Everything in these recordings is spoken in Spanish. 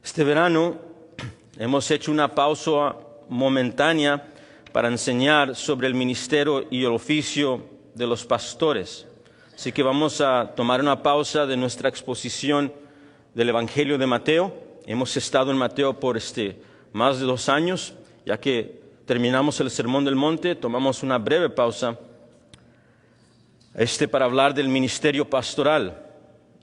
Este verano hemos hecho una pausa momentánea para enseñar sobre el ministerio y el oficio de los pastores. Así que vamos a tomar una pausa de nuestra exposición del Evangelio de Mateo. Hemos estado en Mateo por más de 2 años, ya que terminamos el Sermón del Monte, tomamos una breve pausa para hablar del ministerio pastoral.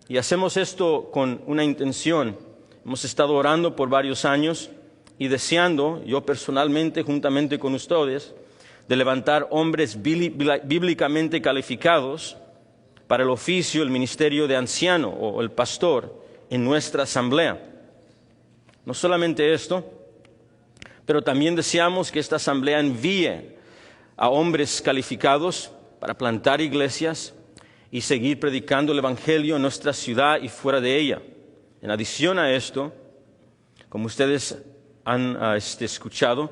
Y hacemos esto con una intención. Hemos estado orando por varios años y deseando, yo personalmente, juntamente con ustedes, de levantar hombres bíblicamente calificados para el oficio, el ministerio de anciano o el pastor en nuestra asamblea. No solamente esto, pero también deseamos que esta asamblea envíe a hombres calificados para plantar iglesias y seguir predicando el Evangelio en nuestra ciudad y fuera de ella. En adición a esto, como ustedes han escuchado,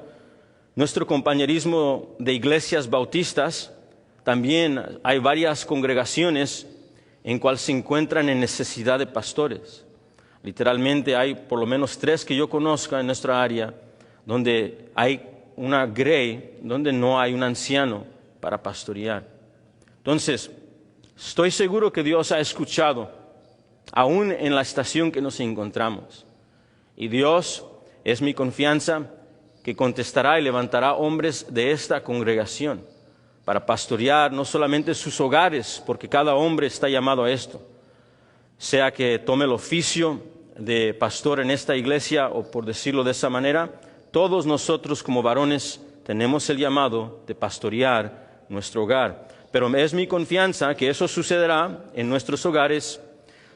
nuestro compañerismo de iglesias bautistas, también hay varias congregaciones en cuales se encuentran en necesidad de pastores. Literalmente hay por lo menos 3 que yo conozca en nuestra área, donde hay una grey, donde no hay un anciano para pastorear. Entonces, estoy seguro que Dios ha escuchado, aún en la estación que nos encontramos. Y Dios, es mi confianza, que contestará y levantará hombres de esta congregación para pastorear no solamente sus hogares, porque cada hombre está llamado a esto, sea que tome el oficio de pastor en esta iglesia o por decirlo de esa manera, todos nosotros como varones tenemos el llamado de pastorear nuestro hogar. Pero es mi confianza que eso sucederá en nuestros hogares,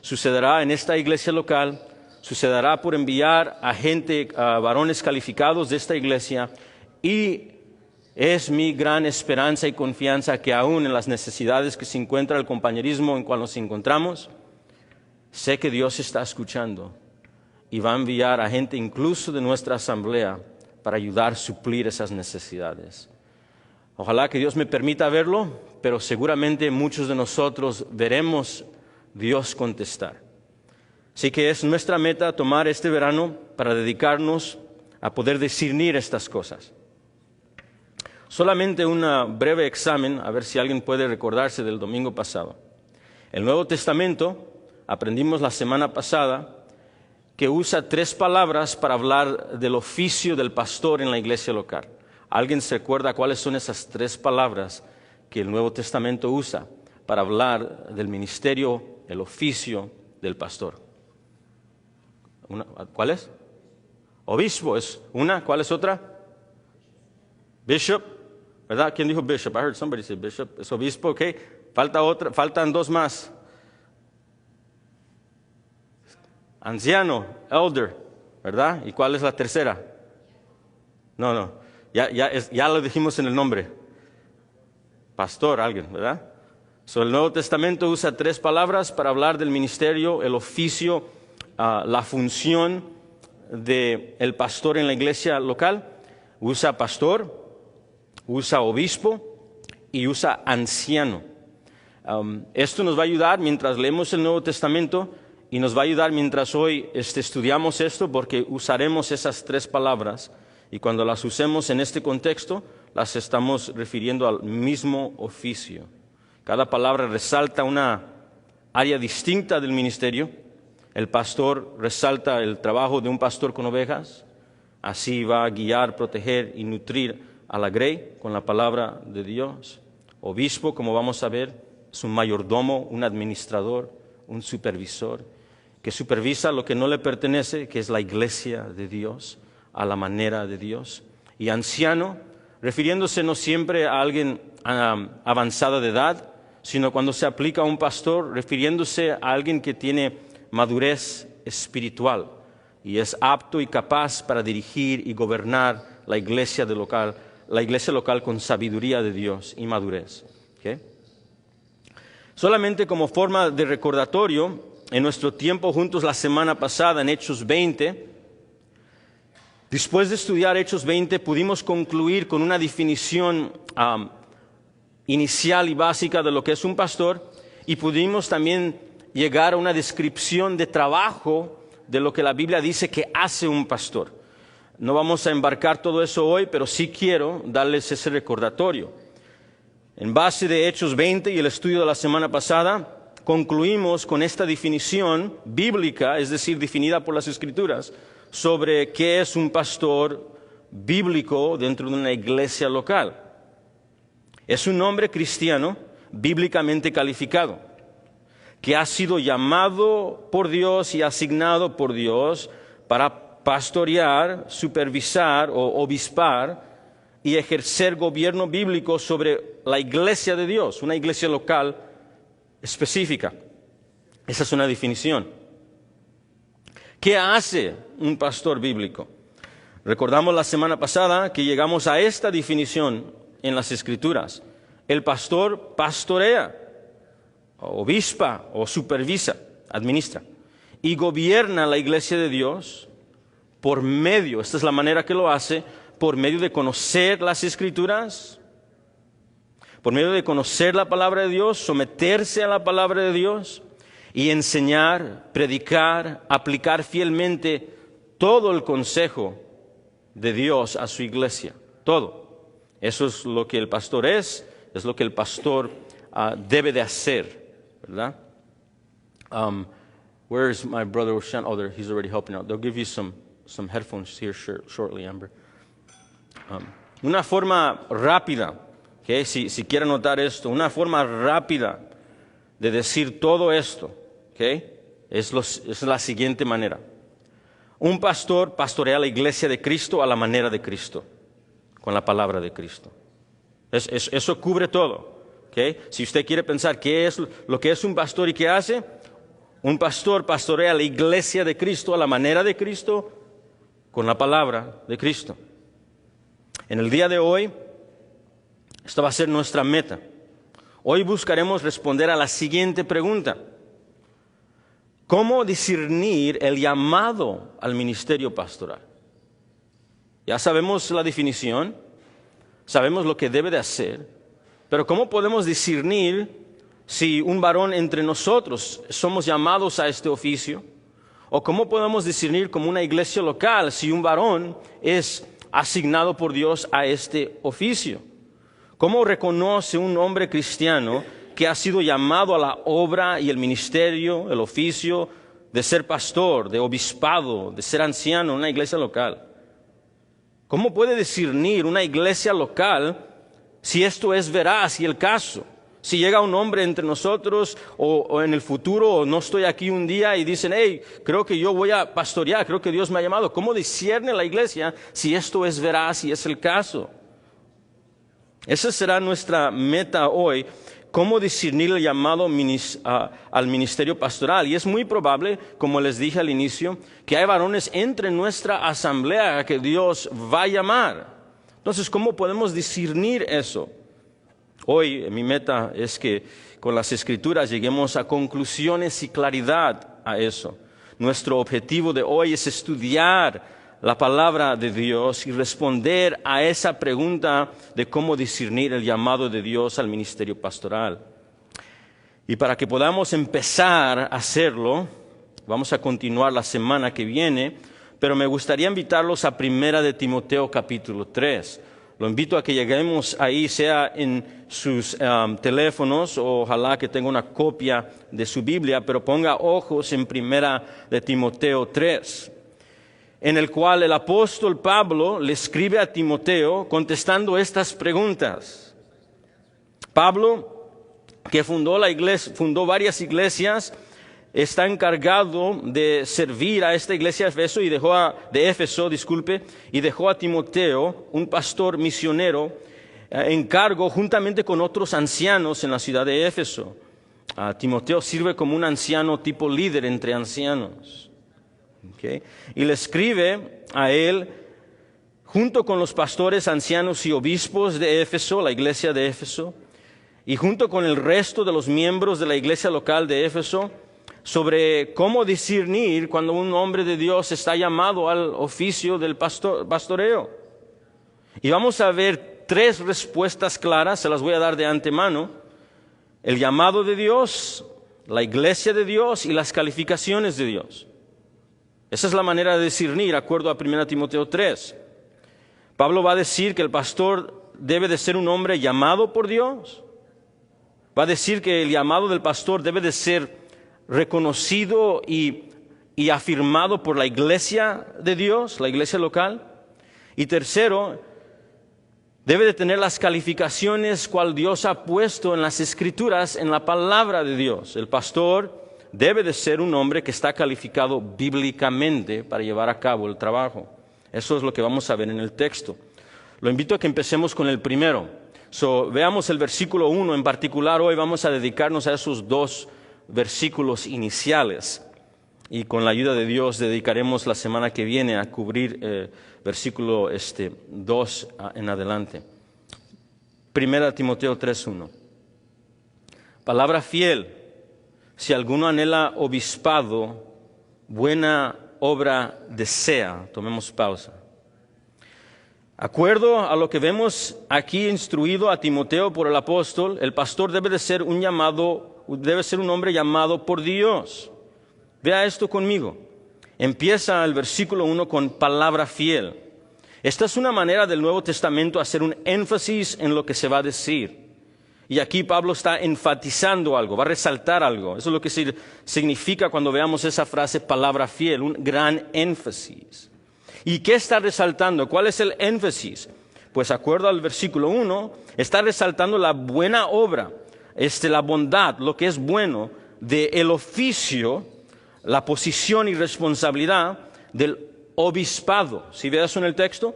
sucederá en esta iglesia local, sucederá por enviar a varones calificados de esta iglesia, y es mi gran esperanza y confianza que aún en las necesidades que se encuentra el compañerismo en cual nos encontramos, sé que Dios está escuchando y va a enviar a gente incluso de nuestra asamblea para ayudar a suplir esas necesidades. Ojalá que Dios me permita verlo, pero seguramente muchos de nosotros veremos Dios contestar. Así que es nuestra meta tomar este verano para dedicarnos a poder discernir estas cosas. Solamente un breve examen, a ver si alguien puede recordarse del domingo pasado. El Nuevo Testamento, aprendimos la semana pasada, que usa 3 palabras para hablar del oficio del pastor en la iglesia local. ¿Alguien se recuerda cuáles son esas 3 palabras que el Nuevo Testamento usa para hablar del ministerio, el oficio del pastor? ¿Cuál es? Obispo es una. ¿Cuál es otra? Bishop, ¿verdad? ¿Quién dijo bishop? I heard somebody say bishop. Es obispo, ok. Faltan 2 más. Anciano, elder, ¿verdad? ¿Y cuál es la tercera? No. Ya lo dijimos en el nombre. Pastor, alguien, ¿verdad? El Nuevo Testamento usa 3 palabras para hablar del ministerio, el oficio, la función del pastor en la iglesia local. Usa pastor, usa obispo y usa anciano. Esto nos va a ayudar mientras leemos el Nuevo Testamento y nos va a ayudar mientras hoy estudiamos esto, porque usaremos esas 3 palabras y cuando las usemos en este contexto las estamos refiriendo al mismo oficio. Cada palabra resalta una área distinta del ministerio. El pastor resalta el trabajo de un pastor con ovejas. Así va a guiar, proteger y nutrir a la grey con la palabra de Dios. Obispo, como vamos a ver, es un mayordomo, un administrador, un supervisor, que supervisa lo que no le pertenece, que es la iglesia de Dios, a la manera de Dios. Y anciano, refiriéndose no siempre a alguien avanzada de edad, sino cuando se aplica a un pastor, refiriéndose a alguien que tiene madurez espiritual y es apto y capaz para dirigir y gobernar la iglesia local con sabiduría de Dios y madurez. ¿Okay? Solamente como forma de recordatorio, en nuestro tiempo juntos la semana pasada en Hechos 20, después de estudiar Hechos 20, pudimos concluir con una definición inicial y básica de lo que es un pastor, y pudimos también llegar a una descripción de trabajo de lo que la Biblia dice que hace un pastor. No vamos a embarcar todo eso hoy, pero sí quiero darles ese recordatorio. En base de Hechos 20 y el estudio de la semana pasada, concluimos con esta definición bíblica, es decir, definida por las Escrituras, sobre qué es un pastor bíblico dentro de una iglesia local. Es un hombre cristiano bíblicamente calificado, que ha sido llamado por Dios y asignado por Dios para pastorear, supervisar o obispar y ejercer gobierno bíblico sobre la iglesia de Dios, una iglesia local específica. Esa es una definición. ¿Qué hace un pastor bíblico? Recordamos la semana pasada que llegamos a esta definición en las Escrituras. El pastor pastorea, obispa o supervisa, administra y gobierna la iglesia de Dios por medio, esta es la manera que lo hace, por medio de conocer las Escrituras, por medio de conocer la palabra de Dios, someterse a la palabra de Dios y enseñar, predicar, aplicar fielmente todo el consejo de Dios a su iglesia. Todo. Eso es lo que el pastor es lo que el pastor debe de hacer, ¿verdad? Where is my brother Sean? Oh, there, he's already helping out. They'll give you some headphones here shortly, Amber. Una forma rápida, ¿okay? Si quiere notar esto, una forma rápida de decir todo esto, ¿okay? Es la siguiente manera. Un pastor pastorea la iglesia de Cristo a la manera de Cristo, con la palabra de Cristo. Eso cubre todo, ¿okay? Si usted quiere pensar qué es lo que es un pastor y qué hace, un pastor pastorea la iglesia de Cristo a la manera de Cristo, con la palabra de Cristo. En el día de hoy, esta va a ser nuestra meta. Hoy buscaremos responder a la siguiente pregunta. ¿Cómo discernir el llamado al ministerio pastoral? Ya sabemos la definición, sabemos lo que debe de hacer, pero ¿cómo podemos discernir si un varón entre nosotros somos llamados a este oficio? ¿O cómo podemos discernir como una iglesia local si un varón es asignado por Dios a este oficio? ¿Cómo reconoce un hombre cristiano que ha sido llamado a la obra y el ministerio, el oficio de ser pastor, de obispado, de ser anciano en una iglesia local? ¿Cómo puede discernir una iglesia local si esto es veraz y el caso? Si llega un hombre entre nosotros o en el futuro, o no estoy aquí un día y dicen, hey, creo que yo voy a pastorear, creo que Dios me ha llamado. ¿Cómo discierne la iglesia si esto es veraz y es el caso? Esa será nuestra meta hoy, cómo discernir el llamado al ministerio pastoral. Y es muy probable, como les dije al inicio, que hay varones entre nuestra asamblea que Dios va a llamar. Entonces, ¿cómo podemos discernir eso? Hoy mi meta es que con las Escrituras lleguemos a conclusiones y claridad a eso. Nuestro objetivo de hoy es estudiar la palabra de Dios y responder a esa pregunta de cómo discernir el llamado de Dios al ministerio pastoral. Y para que podamos empezar a hacerlo, vamos a continuar la semana que viene, pero me gustaría invitarlos a 1 de Timoteo capítulo 3. Lo invito a que lleguemos ahí, sea en sus teléfonos, o ojalá que tenga una copia de su Biblia, pero ponga ojos en 1 de Timoteo 3, en el cual el apóstol Pablo le escribe a Timoteo contestando estas preguntas. Pablo, que fundó varias iglesias, está encargado de servir a esta iglesia de Éfeso, y dejó a Timoteo, un pastor misionero, en cargo juntamente con otros ancianos en la ciudad de Éfeso. Timoteo sirve como un anciano tipo líder entre ancianos. ¿Okay? Y le escribe a él, junto con los pastores, ancianos y obispos de Éfeso, la iglesia de Éfeso, y junto con el resto de los miembros de la iglesia local de Éfeso, sobre cómo discernir cuando un hombre de Dios está llamado al oficio del pastoreo. Y vamos a ver 3 respuestas claras, se las voy a dar de antemano: el llamado de Dios, la iglesia de Dios y las calificaciones de Dios. Esa es la manera de discernir, de acuerdo a 1 Timoteo 3. Pablo va a decir que el pastor debe de ser un hombre llamado por Dios. Va a decir que el llamado del pastor debe de ser reconocido y afirmado por la iglesia de Dios, la iglesia local. Y tercero, debe de tener las calificaciones cual Dios ha puesto en las Escrituras, en la palabra de Dios. El pastor debe de ser un hombre que está calificado bíblicamente para llevar a cabo el trabajo. Eso es lo que vamos a ver en el texto. Lo invito a que empecemos con el primero. Veamos el versículo 1 en particular. Hoy vamos a dedicarnos a esos dos versículos iniciales. Y con la ayuda de Dios dedicaremos la semana que viene a cubrir versículo 2 en adelante. 1 Timoteo 3:1. Palabra fiel. Si alguno anhela obispado, buena obra desea. Tomemos pausa. Acuerdo a lo que vemos aquí instruido a Timoteo por el apóstol, el pastor debe ser un hombre llamado por Dios. Vea esto conmigo. Empieza el versículo 1 con palabra fiel. Esta es una manera del Nuevo Testamento hacer un énfasis en lo que se va a decir. Y aquí Pablo está enfatizando algo, va a resaltar algo. Eso es lo que significa cuando veamos esa frase palabra fiel, un gran énfasis. ¿Y qué está resaltando? ¿Cuál es el énfasis? Pues acuerdo al versículo 1, está resaltando la buena obra, la bondad, lo que es bueno, del oficio, la posición y responsabilidad del obispado. ¿Sí ve eso en el texto?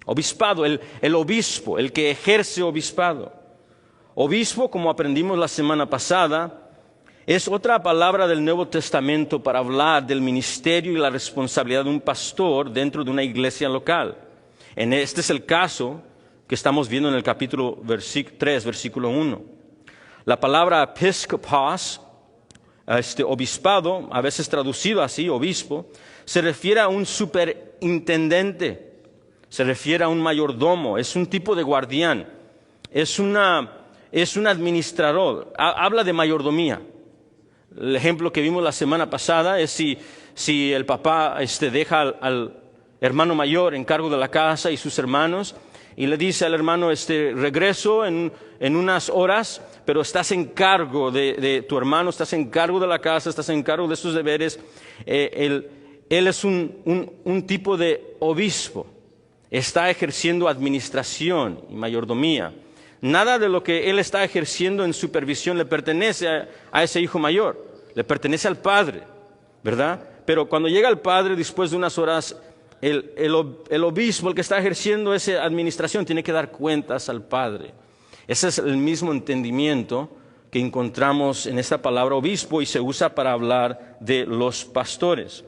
Obispado, el obispo, el que ejerce obispado. Obispo, como aprendimos la semana pasada, es otra palabra del Nuevo Testamento para hablar del ministerio y la responsabilidad de un pastor dentro de una iglesia local. Este es el caso que estamos viendo en el capítulo 3, versículo 1. La palabra episkopos, obispado, a veces traducido así, obispo, se refiere a un superintendente, se refiere a un mayordomo, es un tipo de guardián, es un administrador, habla de mayordomía. El ejemplo que vimos la semana pasada es si el papá deja al hermano mayor en cargo de la casa y sus hermanos y le dice al hermano, regreso en unas horas, pero estás en cargo de tu hermano, estás en cargo de la casa, estás en cargo de sus deberes. Él es un tipo de obispo, está ejerciendo administración y mayordomía. Nada de lo que él está ejerciendo en supervisión le pertenece a ese hijo mayor, le pertenece al padre, ¿verdad? Pero cuando llega el padre, después de unas horas, el obispo, el que está ejerciendo esa administración, tiene que dar cuentas al padre. Ese es el mismo entendimiento que encontramos en esta palabra obispo y se usa para hablar de los pastores.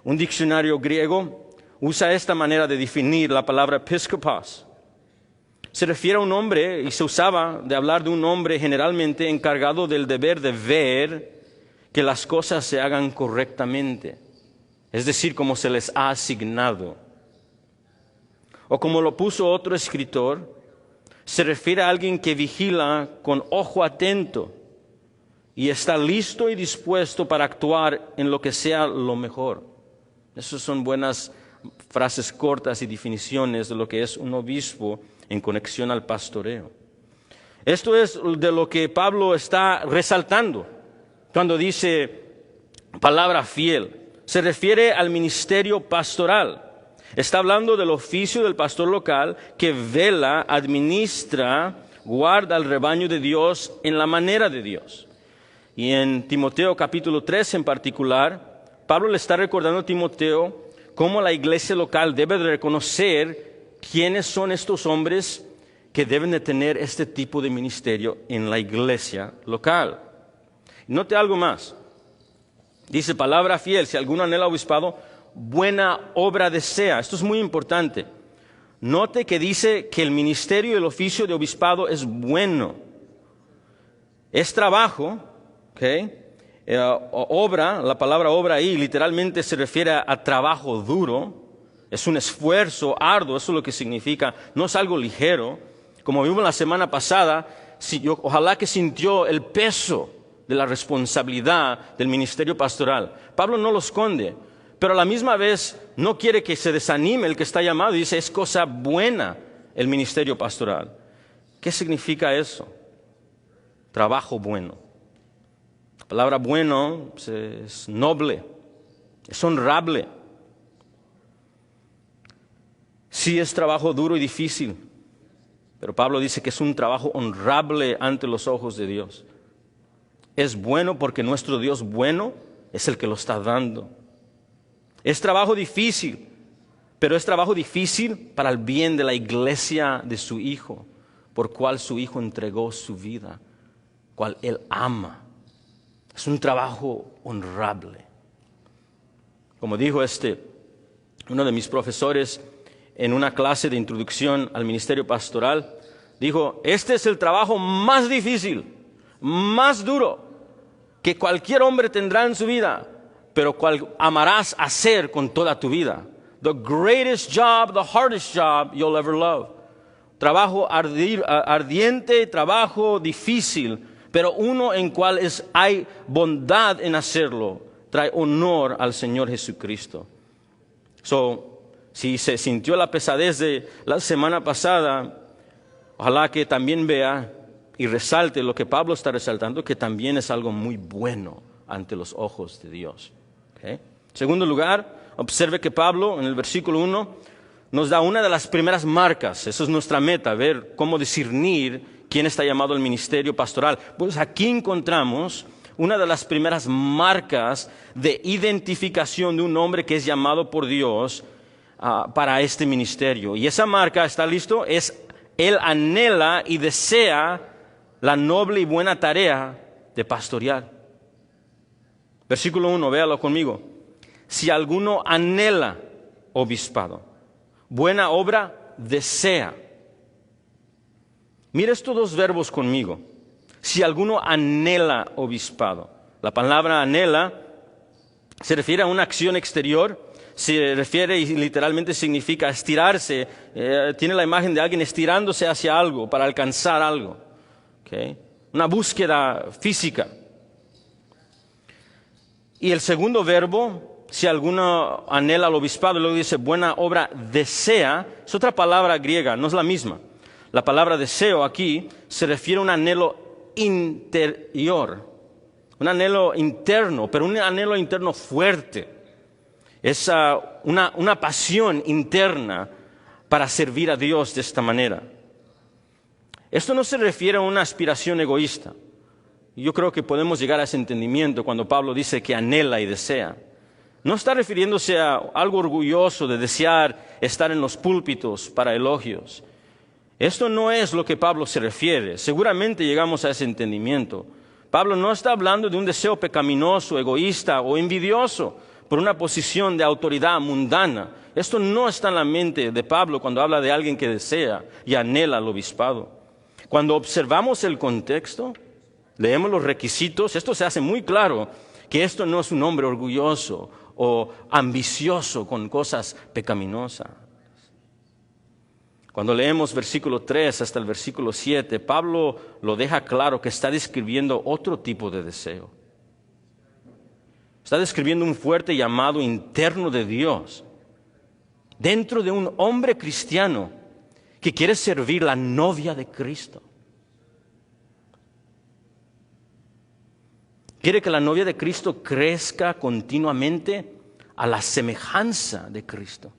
Un diccionario griego usa esta manera de definir la palabra episkopos. Se refiere a un hombre, y se usaba de hablar de un hombre generalmente encargado del deber de ver que las cosas se hagan correctamente, es decir, como se les ha asignado. O como lo puso otro escritor, se refiere a alguien que vigila con ojo atento y está listo y dispuesto para actuar en lo que sea lo mejor. Esas son buenas frases cortas y definiciones de lo que es un obispo en conexión al pastoreo. Esto es de lo que Pablo está resaltando cuando dice palabra fiel. Se refiere al ministerio pastoral. Está hablando del oficio del pastor local que vela, administra, guarda el rebaño de Dios en la manera de Dios. Y en Timoteo capítulo 3 en particular, Pablo le está recordando a Timoteo cómo la iglesia local debe de reconocer quiénes son estos hombres que deben de tener este tipo de ministerio en la iglesia local. Note algo más. Dice palabra fiel, si alguno anhela obispado, buena obra desea. Esto es muy importante. Note que dice que el ministerio y el oficio de obispado es bueno. Es trabajo, ¿ok? Obra, la palabra obra ahí literalmente se refiere a trabajo duro. Es un esfuerzo arduo, eso es lo que significa. No es algo ligero. Como vimos la semana pasada, ojalá que sintió el peso de la responsabilidad del ministerio pastoral. Pablo no lo esconde. pero a la misma vez no quiere que se desanime el que está llamado. Dice, es cosa buena el ministerio pastoral. ¿Qué significa eso? Trabajo bueno. La palabra bueno es noble, es honrable. Sí es trabajo duro y difícil, pero Pablo dice que es un trabajo honrable ante los ojos de Dios. Es bueno porque nuestro Dios bueno es el que lo está dando. Es trabajo difícil, pero es trabajo difícil para el bien de la iglesia de su Hijo, por cual su Hijo entregó su vida, cual Él ama. Es un trabajo honrable. Como dijo uno de mis profesores en una clase de introducción al ministerio pastoral, dijo, este es el trabajo más difícil, más duro que cualquier hombre tendrá en su vida, pero cual amarás hacer con toda tu vida. The greatest job, the hardest job you'll ever love. Trabajo ardiente, trabajo difícil, pero uno en cual hay bondad en hacerlo, trae honor al Señor Jesucristo. Si se sintió la pesadez de la semana pasada, ojalá que también vea y resalte lo que Pablo está resaltando, que también es algo muy bueno ante los ojos de Dios. ¿Okay? En segundo lugar, observe que Pablo en el versículo 1 nos da una de las primeras marcas. Esa es nuestra meta, ver cómo discernir quién está llamado al ministerio pastoral. Pues aquí encontramos una de las primeras marcas de identificación de un hombre que es llamado por Dios para este ministerio. Y esa marca, ¿está listo? Él anhela y desea la noble y buena tarea de pastorear. Versículo 1, véalo conmigo. Si alguno anhela obispado, buena obra desea. Mira estos dos verbos conmigo. Si alguno anhela obispado. La palabra anhela se refiere a una acción exterior, se refiere y literalmente significa estirarse. Tiene la imagen de alguien estirándose hacia algo para alcanzar algo. ¿Okay? Una búsqueda física. Y el segundo verbo, si alguno anhela al obispado, luego dice buena obra desea, es otra palabra griega, no es la misma. La palabra deseo aquí se refiere a un anhelo interior, un anhelo interno, pero un anhelo interno fuerte. Es una pasión interna para servir a Dios de esta manera. Esto no se refiere a una aspiración egoísta. Yo creo que podemos llegar a ese entendimiento cuando Pablo dice que anhela y desea. No está refiriéndose a algo orgulloso de desear estar en los púlpitos para elogios. Esto no es lo que Pablo se refiere. Seguramente llegamos a ese entendimiento. Pablo no está hablando de un deseo pecaminoso, egoísta o envidioso por una posición de autoridad mundana. Esto no está en la mente de Pablo cuando habla de alguien que desea y anhela al obispado. Cuando observamos el contexto, leemos los requisitos, esto se hace muy claro que esto no es un hombre orgulloso o ambicioso con cosas pecaminosas. Cuando leemos versículo 3 hasta el versículo 7, Pablo lo deja claro que está describiendo otro tipo de deseo. Está describiendo un fuerte llamado interno de Dios dentro de un hombre cristiano que quiere servir la novia de Cristo. Quiere que la novia de Cristo crezca continuamente a la semejanza de Cristo,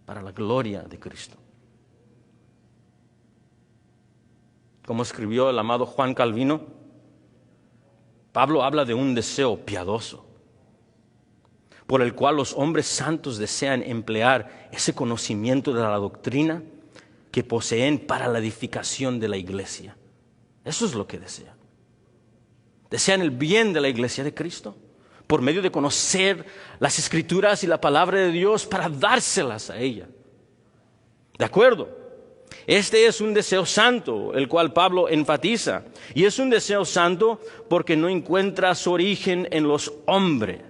para la gloria de Cristo. Como escribió el amado Juan Calvino, Pablo habla de un deseo piadoso, por el cual los hombres santos desean emplear ese conocimiento de la doctrina que poseen para la edificación de la iglesia. Eso es lo que desean. Desean el bien de la iglesia de Cristo por medio de conocer las Escrituras y la palabra de Dios para dárselas a ella. ¿De acuerdo? Este es un deseo santo, el cual Pablo enfatiza. Y es un deseo santo porque no encuentra su origen en los hombres.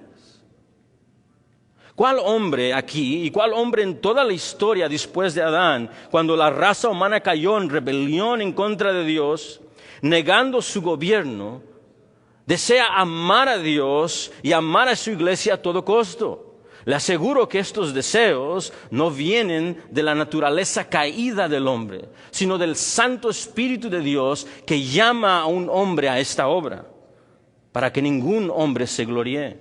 ¿Cuál hombre aquí y cuál hombre en toda la historia después de Adán, cuando la raza humana cayó en rebelión en contra de Dios, negando su gobierno, Desea amar a Dios y amar a su iglesia a todo costo. Le aseguro que estos deseos no vienen de la naturaleza caída del hombre, sino del Santo Espíritu de Dios que llama a un hombre a esta obra, para que ningún hombre se gloríe.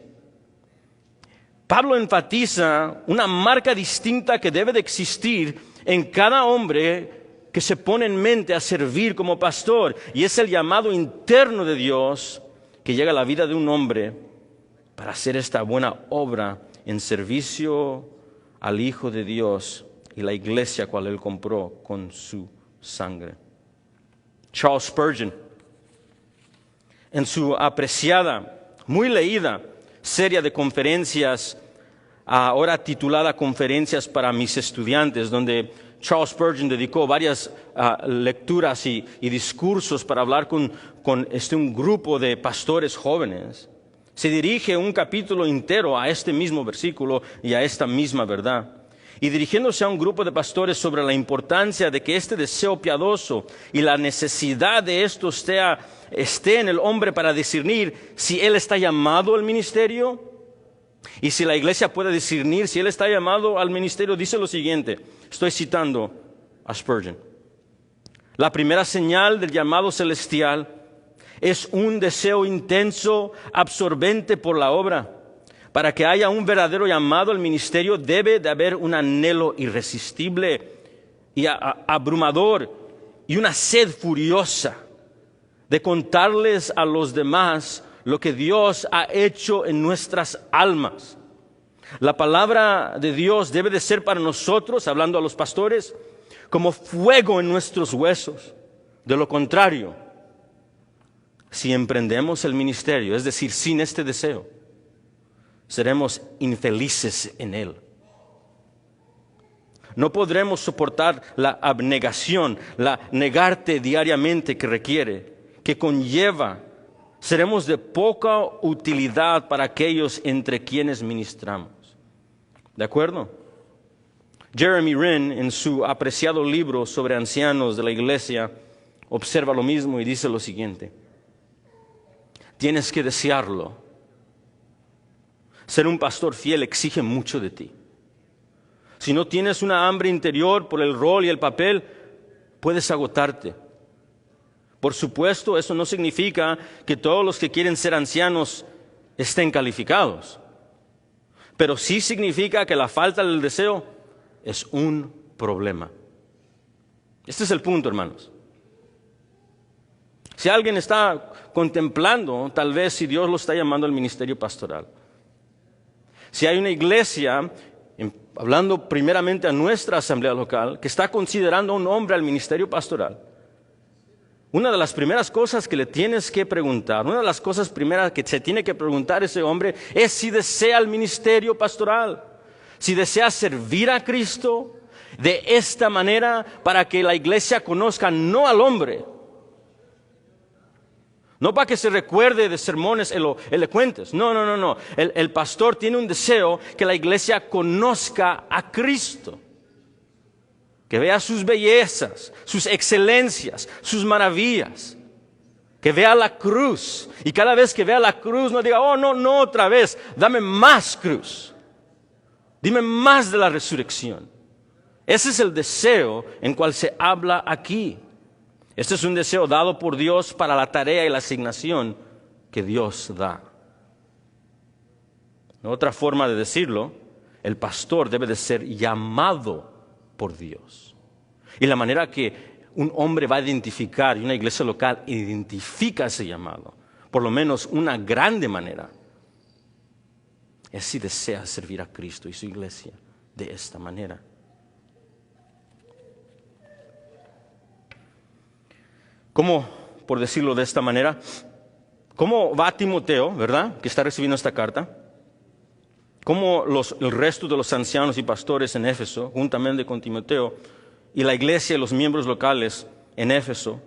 Pablo enfatiza una marca distinta que debe de existir en cada hombre que se pone en mente a servir como pastor, y es el llamado interno de Dios que llega a la vida de un hombre para hacer esta buena obra en servicio al Hijo de Dios y la iglesia cual Él compró con su sangre. Charles Spurgeon, en su apreciada, muy leída serie de conferencias, ahora titulada Conferencias para mis estudiantes, donde Charles Spurgeon dedicó varias lecturas y discursos para hablar con un grupo de pastores jóvenes. Se dirige un capítulo entero a este mismo versículo y a esta misma verdad. Y dirigiéndose a un grupo de pastores sobre la importancia de que este deseo piadoso y la necesidad de esto esté en el hombre para discernir si él está llamado al ministerio, y si la iglesia puede discernir si él está llamado al ministerio, dice lo siguiente. Estoy citando a Spurgeon. La primera señal del llamado celestial es un deseo intenso, absorbente por la obra. Para que haya un verdadero llamado al ministerio, debe de haber un anhelo irresistible y abrumador y una sed furiosa de contarles a los demás lo que Dios ha hecho en nuestras almas. La palabra de Dios debe de ser para nosotros, hablando a los pastores, como fuego en nuestros huesos. De lo contrario, si emprendemos el ministerio, es decir, sin este deseo, seremos infelices en él. No podremos soportar la abnegación, la negarte diariamente que requiere, que conlleva. Seremos de poca utilidad para aquellos entre quienes ministramos. ¿De acuerdo? Jeremy Wren, en su apreciado libro sobre ancianos de la iglesia, observa lo mismo y dice lo siguiente: tienes que desearlo. Ser un pastor fiel exige mucho de ti. Si no tienes una hambre interior por el rol y el papel, puedes agotarte. Por supuesto, eso no significa que todos los que quieren ser ancianos estén calificados. Pero sí significa que la falta del deseo es un problema. Este es el punto, hermanos. Si alguien está contemplando, tal vez si Dios lo está llamando al ministerio pastoral. Si hay una iglesia, hablando primeramente a nuestra asamblea local, que está considerando a un hombre al ministerio pastoral, una de las primeras cosas que le tienes que preguntar, una de las cosas primeras que se tiene que preguntar ese hombre es si desea el ministerio pastoral, si desea servir a Cristo de esta manera para que la iglesia conozca no al hombre, no para que se recuerde de sermones elocuentes, no. El pastor tiene un deseo que la iglesia conozca a Cristo. Que vea sus bellezas, sus excelencias, sus maravillas. Que vea la cruz. Y cada vez que vea la cruz no diga, oh, no otra vez. Dame más cruz. Dime más de la resurrección. Ese es el deseo en cual se habla aquí. Este es un deseo dado por Dios para la tarea y la asignación que Dios da. Otra forma de decirlo, el pastor debe de ser llamado por Dios. Y la manera que un hombre va a identificar, y una iglesia local identifica ese llamado, por lo menos una grande manera, es si desea servir a Cristo y su iglesia de esta manera. ¿Cómo, por decirlo de esta manera, cómo va Timoteo, verdad, que está recibiendo esta carta? ¿Cómo el resto de los ancianos y pastores en Éfeso, juntamente con Timoteo, y la iglesia y los miembros locales en Éfeso,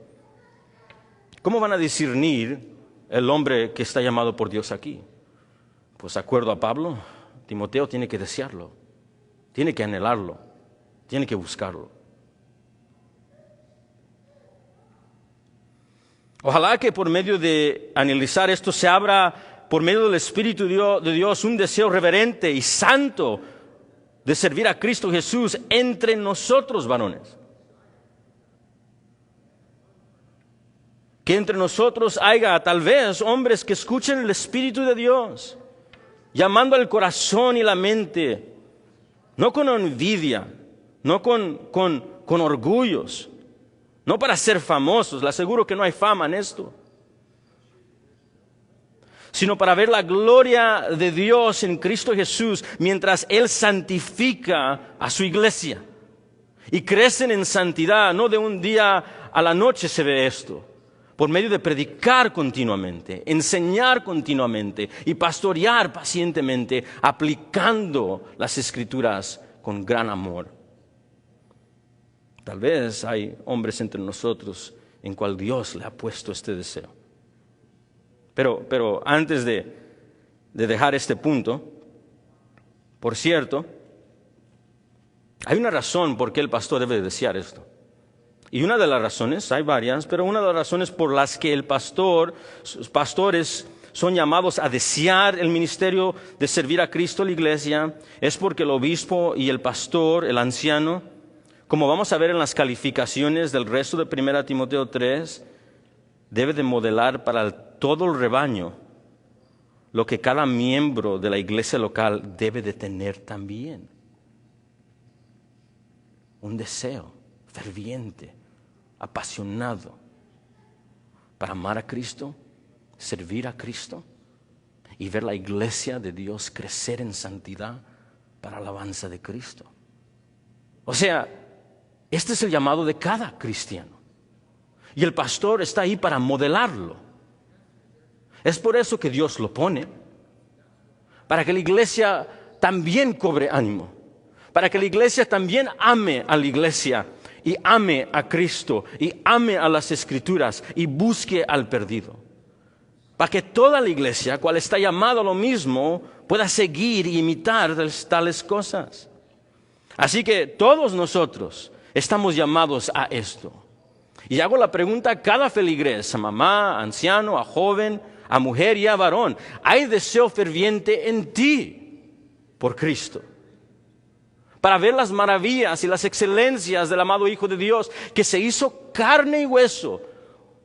cómo van a discernir el hombre que está llamado por Dios aquí? Pues de acuerdo a Pablo, Timoteo tiene que desearlo, tiene que anhelarlo, tiene que buscarlo. Ojalá que por medio de analizar esto se abra, por medio del Espíritu de Dios, un deseo reverente y santo de servir a Cristo Jesús entre nosotros, varones. Que entre nosotros haya tal vez hombres que escuchen el Espíritu de Dios, llamando al corazón y la mente, no con envidia, no con orgullos, no para ser famosos, le aseguro que no hay fama en esto, sino para ver la gloria de Dios en Cristo Jesús mientras Él santifica a su iglesia. Y crecen en santidad, no de un día a la noche se ve esto. Por medio de predicar continuamente, enseñar continuamente y pastorear pacientemente, aplicando las Escrituras con gran amor. Tal vez hay hombres entre nosotros en cual Dios le ha puesto este deseo. Pero antes de dejar este punto, por cierto, hay una razón por qué el pastor debe desear esto. Y una de las razones, hay varias, pero una de las razones por las que sus pastores son llamados a desear el ministerio de servir a Cristo a la iglesia, es porque el obispo y el pastor, el anciano, como vamos a ver en las calificaciones del resto de 1 Timoteo 3, debe de modelar para todo el rebaño lo que cada miembro de la iglesia local debe de tener también. Un deseo ferviente, apasionado para amar a Cristo, servir a Cristo y ver la iglesia de Dios crecer en santidad para alabanza de Cristo. O sea, este es el llamado de cada cristiano y el pastor está ahí para modelarlo. Es por eso que Dios lo pone, para que la iglesia también cobre ánimo, para que la iglesia también ame a la iglesia y ame a Cristo, y ame a las Escrituras, y busque al perdido. Para que toda la iglesia, cual está llamada a lo mismo, pueda seguir y imitar tales cosas. Así que todos nosotros estamos llamados a esto. Y hago la pregunta a cada feligrés, a mamá, a anciano, a joven, a mujer y a varón. ¿Hay deseo ferviente en ti por Cristo? Para ver las maravillas y las excelencias del amado Hijo de Dios, que se hizo carne y hueso,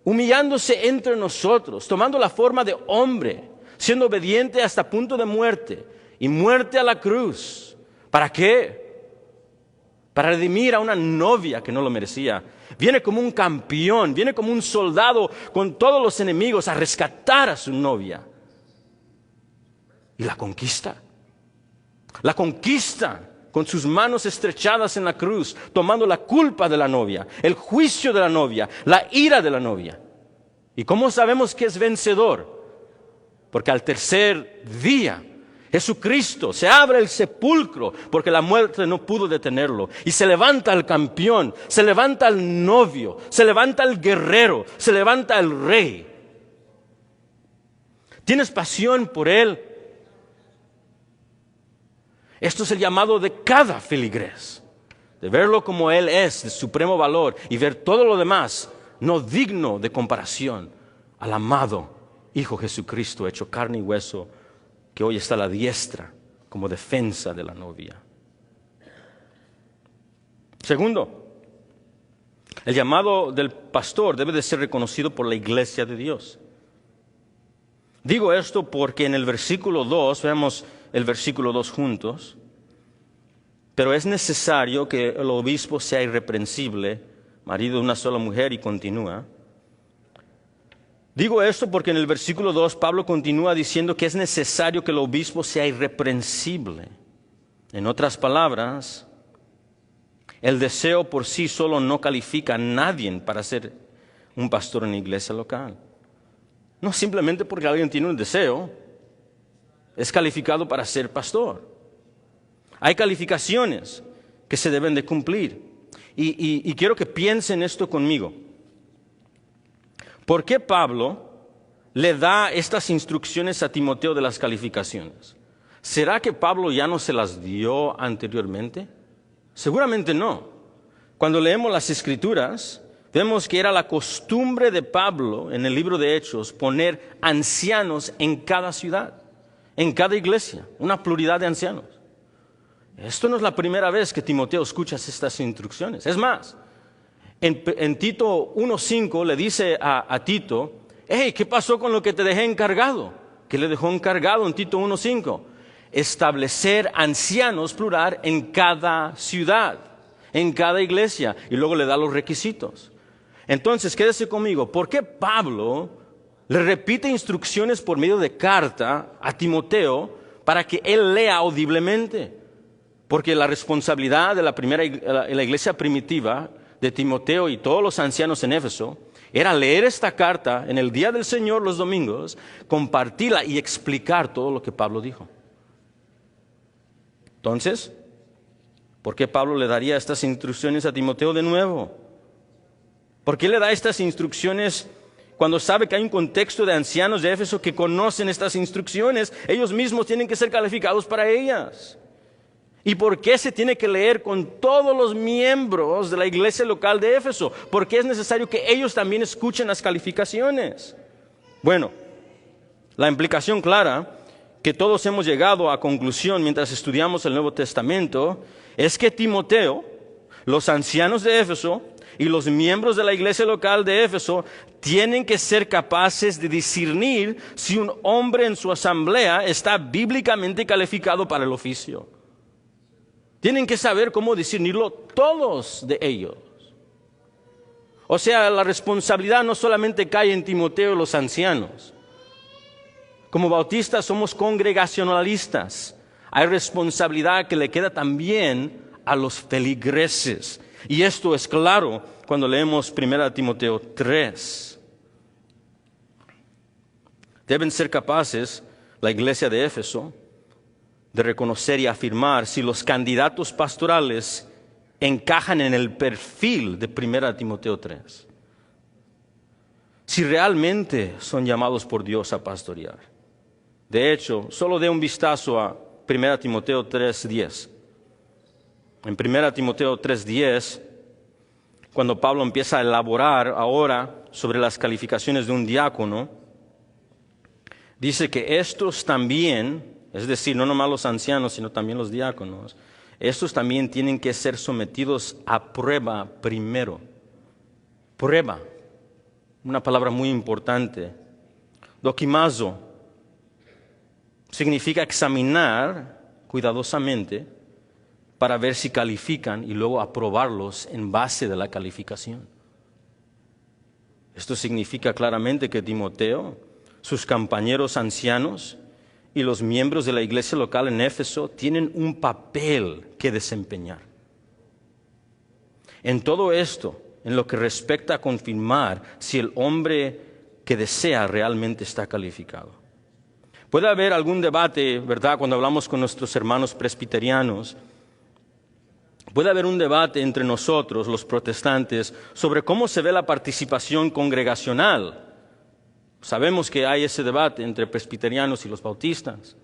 humillándose entre nosotros, tomando la forma de hombre, siendo obediente hasta punto de muerte, y muerte a la cruz. ¿Para qué? Para redimir a una novia que no lo merecía. Viene como un campeón, viene como un soldado con todos los enemigos a rescatar a su novia. Y la conquista. La conquista con sus manos estrechadas en la cruz, tomando la culpa de la novia, el juicio de la novia, la ira de la novia. ¿Y cómo sabemos que es vencedor? Porque al tercer día Jesucristo se abre el sepulcro, porque la muerte no pudo detenerlo, y se levanta el campeón, se levanta el novio, se levanta el guerrero, se levanta el rey. ¿Tienes pasión por él? Esto es el llamado de cada feligrés, de verlo como Él es, de supremo valor, y ver todo lo demás no digno de comparación al amado Hijo Jesucristo, hecho carne y hueso, que hoy está a la diestra como defensa de la novia. Segundo, el llamado del pastor debe de ser reconocido por la iglesia de Dios. Digo esto porque en el versículo 2, veamos el versículo 2 juntos. Pero es necesario que el obispo sea irreprensible, marido de una sola mujer, y continúa. Digo esto porque en el versículo 2 Pablo continúa diciendo que es necesario que el obispo sea irreprensible. En otras palabras, el deseo por sí solo no califica a nadie para ser un pastor en la iglesia local. No simplemente porque alguien tiene un deseo, es calificado para ser pastor. Hay calificaciones que se deben de cumplir. Y quiero que piensen esto conmigo. ¿Por qué Pablo le da estas instrucciones a Timoteo de las calificaciones? ¿Será que Pablo ya no se las dio anteriormente? Seguramente no. Cuando leemos las Escrituras, vemos que era la costumbre de Pablo en el libro de Hechos poner ancianos en cada ciudad, en cada iglesia, una pluralidad de ancianos. Esto no es la primera vez que Timoteo escucha estas instrucciones. Es más, en Tito 1:5 le dice a Tito, hey, ¿qué pasó con lo que te dejé encargado? ¿Qué le dejó encargado en Tito 1:5? Establecer ancianos, plural, en cada ciudad, en cada iglesia. Y luego le da los requisitos. Entonces, quédese conmigo. ¿Por qué Pablo le repite instrucciones por medio de carta a Timoteo para que él lea audiblemente? Porque la responsabilidad de la iglesia primitiva, de Timoteo y todos los ancianos en Éfeso, era leer esta carta en el día del Señor, los domingos, compartirla y explicar todo lo que Pablo dijo. Entonces, ¿por qué Pablo le daría estas instrucciones a Timoteo de nuevo? ¿Por qué le da estas instrucciones cuando sabe que hay un contexto de ancianos de Éfeso que conocen estas instrucciones? Ellos mismos tienen que ser calificados para ellas. ¿Y por qué se tiene que leer con todos los miembros de la iglesia local de Éfeso? Porque es necesario que ellos también escuchen las calificaciones. Bueno, la implicación clara que todos hemos llegado a conclusión mientras estudiamos el Nuevo Testamento es que Timoteo, los ancianos de Éfeso y los miembros de la iglesia local de Éfeso tienen que ser capaces de discernir si un hombre en su asamblea está bíblicamente calificado para el oficio. Tienen que saber cómo discernirlo todos de ellos. O sea, la responsabilidad no solamente cae en Timoteo y los ancianos. Como bautistas somos congregacionalistas. Hay responsabilidad que le queda también a los feligreses. Y esto es claro cuando leemos 1 Timoteo 3. Deben ser capaces, la iglesia de Éfeso, de reconocer y afirmar si los candidatos pastorales encajan en el perfil de 1 Timoteo 3. Si realmente son llamados por Dios a pastorear. De hecho, solo dé un vistazo a 1 Timoteo 3:10. En 1 Timoteo 3:10, cuando Pablo empieza a elaborar ahora sobre las calificaciones de un diácono, dice que estos también, es decir, no nomás los ancianos, sino también los diáconos, estos también tienen que ser sometidos a prueba primero. Prueba, una palabra muy importante. Dokimazo significa examinar cuidadosamente para ver si califican y luego aprobarlos en base de la calificación. Esto significa claramente que Timoteo, sus compañeros ancianos y los miembros de la iglesia local en Éfeso tienen un papel que desempeñar. En todo esto, en lo que respecta a confirmar si el hombre que desea realmente está calificado. Puede haber algún debate, ¿verdad?, cuando hablamos con nuestros hermanos presbiterianos. Puede haber un debate entre nosotros, los protestantes, sobre cómo se ve la participación congregacional. Sabemos que hay ese debate entre presbiterianos y los bautistas.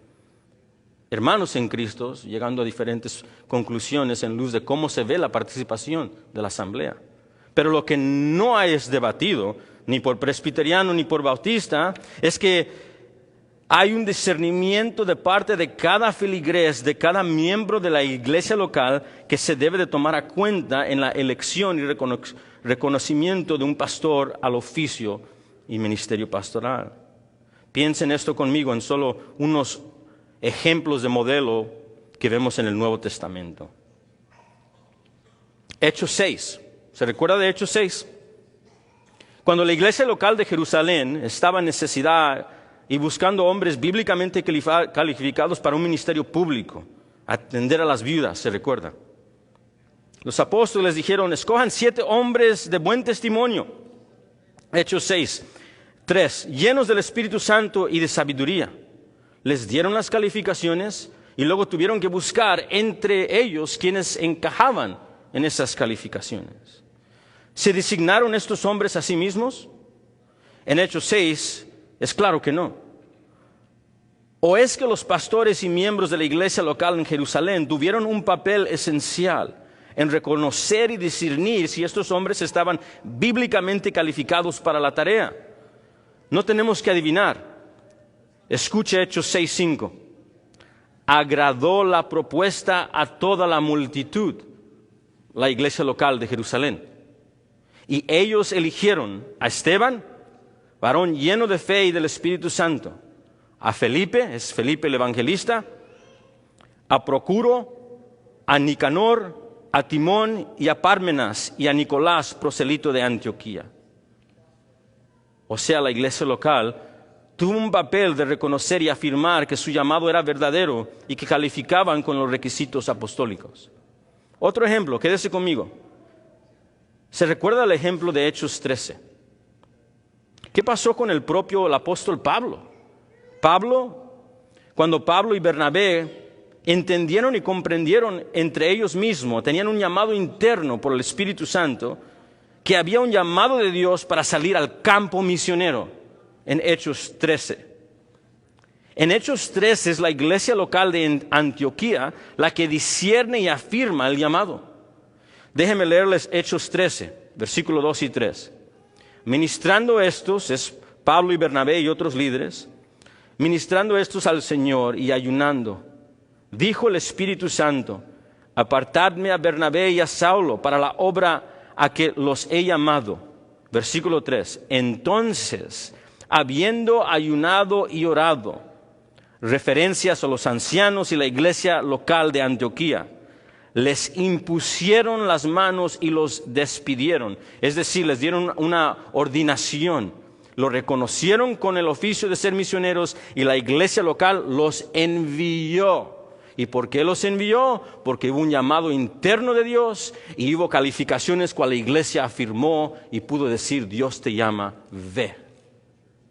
Hermanos en Cristo, llegando a diferentes conclusiones en luz de cómo se ve la participación de la asamblea. Pero lo que no es debatido, ni por presbiteriano ni por bautista, es que hay un discernimiento de parte de cada feligrés, de cada miembro de la iglesia local, que se debe de tomar a cuenta en la elección y reconocimiento de un pastor al oficio y ministerio pastoral. Piensen esto conmigo en solo unos ejemplos de modelo que vemos en el Nuevo Testamento. Hechos 6. ¿Se recuerda de Hechos 6? Cuando la iglesia local de Jerusalén estaba en necesidad y buscando hombres bíblicamente calificados para un ministerio público, atender a las viudas, ¿se recuerda? Los apóstoles dijeron, escojan 7 hombres de buen testimonio. Hechos 6:3, llenos del Espíritu Santo y de sabiduría. Les dieron las calificaciones y luego tuvieron que buscar entre ellos quienes encajaban en esas calificaciones. ¿Se designaron estos hombres a sí mismos? En Hechos 6 es claro que no. ¿O es que los pastores y miembros de la iglesia local en Jerusalén tuvieron un papel esencial en reconocer y discernir si estos hombres estaban bíblicamente calificados para la tarea. No tenemos que adivinar. Escuche Hechos 6:5. Agradó la propuesta a toda la multitud, la iglesia local de Jerusalén. Y ellos eligieron a Esteban, varón lleno de fe y del Espíritu Santo, a Felipe, es Felipe el evangelista, a Procuro, a Nicanor, a Timón y a Pármenas y a Nicolás, proselito de Antioquía. O sea, la iglesia local tuvo un papel de reconocer y afirmar que su llamado era verdadero y que calificaban con los requisitos apostólicos. Otro ejemplo, quédese conmigo. ¿Se recuerda el ejemplo de Hechos 13? ¿Qué pasó con el apóstol Pablo? Cuando Pablo y Bernabé entendieron y comprendieron entre ellos mismos, tenían un llamado interno por el Espíritu Santo, que había un llamado de Dios para salir al campo misionero. En Hechos 13. En Hechos 13 es la iglesia local de Antioquía la que discierne y afirma el llamado. Déjenme leerles Hechos 13, versículos 2 y 3. Ministrando estos, es Pablo y Bernabé y otros líderes, ministrando estos al Señor y ayunando, dijo el Espíritu Santo: apartadme a Bernabé y a Saulo para la obra a que los he llamado. Versículo 3. Entonces, habiendo ayunado y orado, referencias a los ancianos y la iglesia local de Antioquía, les impusieron las manos y los despidieron. Es decir, les dieron una ordenación. Lo reconocieron con el oficio de ser misioneros y la iglesia local los envió. ¿Y por qué los envió? Porque hubo un llamado interno de Dios y hubo calificaciones cual la iglesia afirmó y pudo decir: Dios te llama, ve.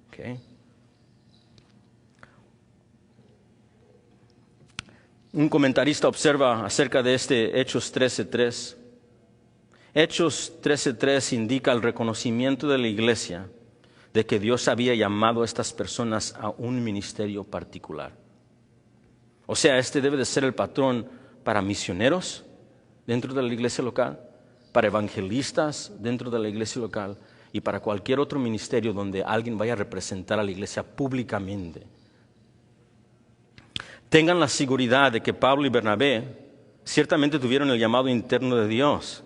Okay. Un comentarista observa acerca de este Hechos 13:3. Hechos 13:3 indica el reconocimiento de la iglesia de que Dios había llamado a estas personas a un ministerio particular. O sea, este debe de ser el patrón para misioneros dentro de la iglesia local, para evangelistas dentro de la iglesia local y para cualquier otro ministerio donde alguien vaya a representar a la iglesia públicamente. Tengan la seguridad de que Pablo y Bernabé ciertamente tuvieron el llamado interno de Dios.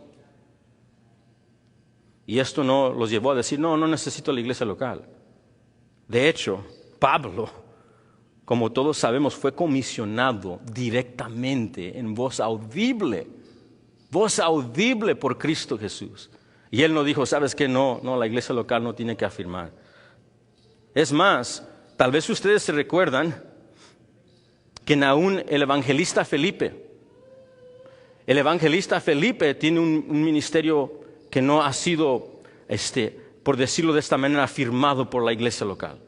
Y esto no los llevó a decir: no necesito la iglesia local. De hecho, Pablo, como todos sabemos, fue comisionado directamente en voz audible por Cristo Jesús. Y él no dijo: ¿sabes qué? No, la iglesia local no tiene que afirmar. Es más, tal vez ustedes se recuerdan que aún el evangelista Felipe tiene un ministerio que no ha sido, por decirlo de esta manera, afirmado por la iglesia local.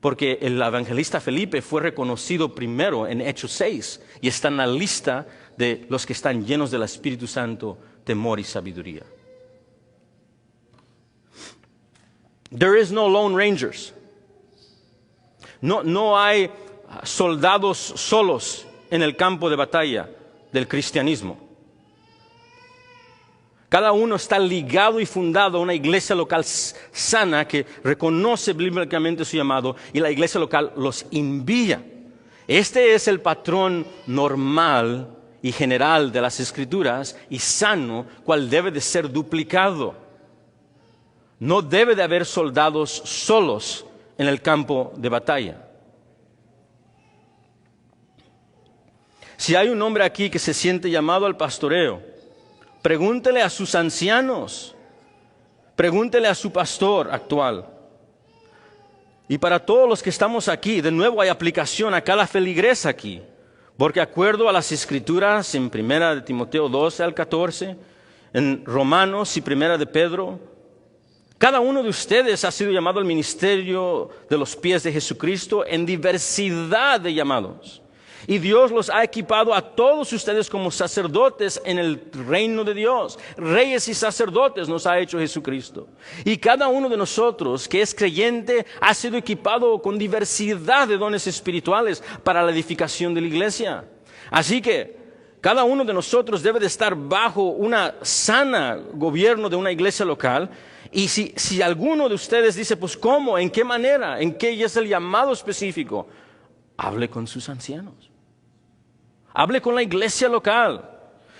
Porque el evangelista Felipe fue reconocido primero en Hechos 6 y está en la lista de los que están llenos del Espíritu Santo, temor y sabiduría. There is no lone rangers. No hay soldados solos en el campo de batalla del cristianismo. Cada uno está ligado y fundado a una iglesia local sana que reconoce bíblicamente su llamado y la iglesia local los envía. Este es el patrón normal y general de las Escrituras y sano, cual debe de ser duplicado. No debe de haber soldados solos en el campo de batalla. Si hay un hombre aquí que se siente llamado al pastoreo, pregúntele a sus ancianos, pregúntele a su pastor actual. Y para todos los que estamos aquí, de nuevo hay aplicación a cada feligrés aquí, porque de acuerdo a las Escrituras en 1 Timoteo 12 al 14, en Romanos y 1 de Pedro, cada uno de ustedes ha sido llamado al ministerio de los pies de Jesucristo en diversidad de llamados. Y Dios los ha equipado a todos ustedes como sacerdotes en el reino de Dios. Reyes y sacerdotes nos ha hecho Jesucristo. Y cada uno de nosotros que es creyente ha sido equipado con diversidad de dones espirituales para la edificación de la iglesia. Así que Cada uno de nosotros debe de estar bajo una sana gobierno de una iglesia local. Y si alguno de ustedes dice, pues ¿cómo? ¿En qué manera? ¿En qué es el llamado específico? Hable con sus ancianos. Hable con la iglesia local.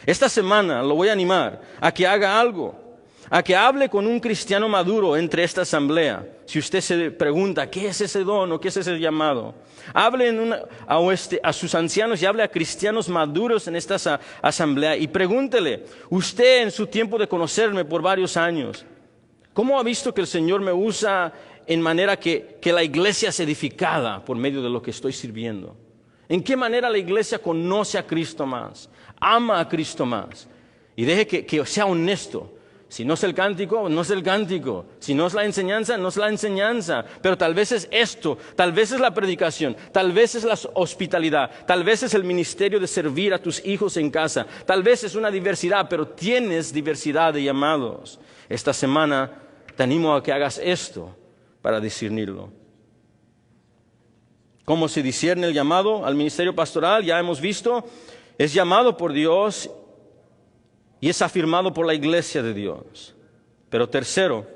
Esta semana lo voy a animar a que haga algo, a que hable con un cristiano maduro entre esta asamblea. Si usted se pregunta, ¿qué es ese don o qué es ese llamado? Hable a sus ancianos y hable a cristianos maduros en esta asamblea y pregúntele, usted en su tiempo de conocerme por varios años, ¿cómo ha visto que el Señor me usa en manera que la iglesia es edificada por medio de lo que estoy sirviendo? ¿En qué manera la iglesia conoce a Cristo más? Ama a Cristo más. Y deje que sea honesto. Si no es el cántico, no es el cántico. Si no es la enseñanza, no es la enseñanza. Pero tal vez es esto, tal vez es la predicación, tal vez es la hospitalidad, tal vez es el ministerio de servir a tus hijos en casa. Tal vez es una diversidad, pero tienes diversidad de llamados. Esta semana te animo a que hagas esto para discernirlo. ¿Cómo se discierne el llamado al ministerio pastoral? Ya hemos visto, es llamado por Dios y es afirmado por la iglesia de Dios. Pero tercero,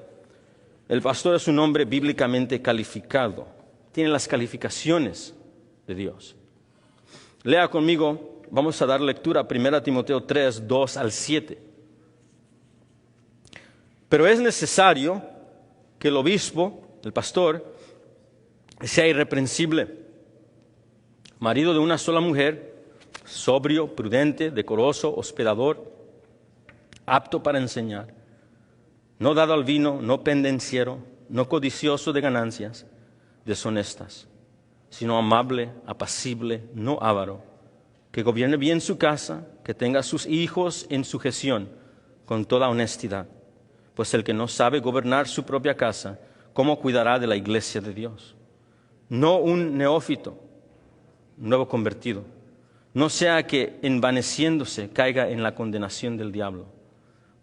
el pastor es un hombre bíblicamente calificado. Tiene las calificaciones de Dios. Lea conmigo, vamos a dar lectura a 1 Timoteo 3, 2 al 7. Pero es necesario que el obispo, el pastor, sea irreprensible, marido de una sola mujer, sobrio, prudente, decoroso, hospedador, apto para enseñar, no dado al vino, no pendenciero, no codicioso de ganancias deshonestas, sino amable, apacible, no avaro, que gobierne bien su casa, que tenga a sus hijos en sujeción con toda honestidad. Pues el que no sabe gobernar su propia casa, ¿cómo cuidará de la iglesia de Dios? No un neófito, nuevo convertido, no sea que envaneciéndose caiga en la condenación del diablo.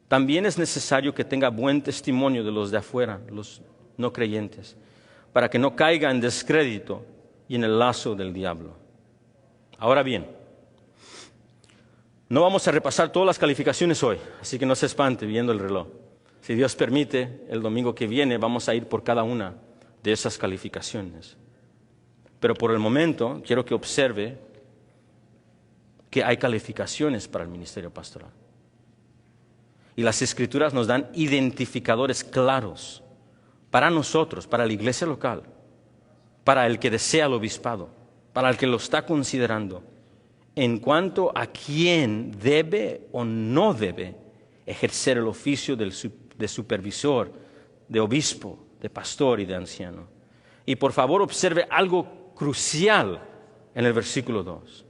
También es necesario que tenga buen testimonio de los de afuera, los no creyentes, para que no caiga en descrédito y en el lazo del diablo. Ahora bien, no vamos a repasar todas las calificaciones hoy, así que no se espante viendo el reloj. Si Dios permite, el domingo que viene vamos a ir por cada una de esas calificaciones. Pero por el momento quiero que observe que hay calificaciones para el ministerio pastoral. Y las Escrituras nos dan identificadores claros para nosotros, para la iglesia local, para el que desea el obispado, para el que lo está considerando, en cuanto a quién debe o no debe ejercer el oficio de supervisor, de obispo, de pastor y de anciano. Y por favor observe algo crucial en el versículo 2.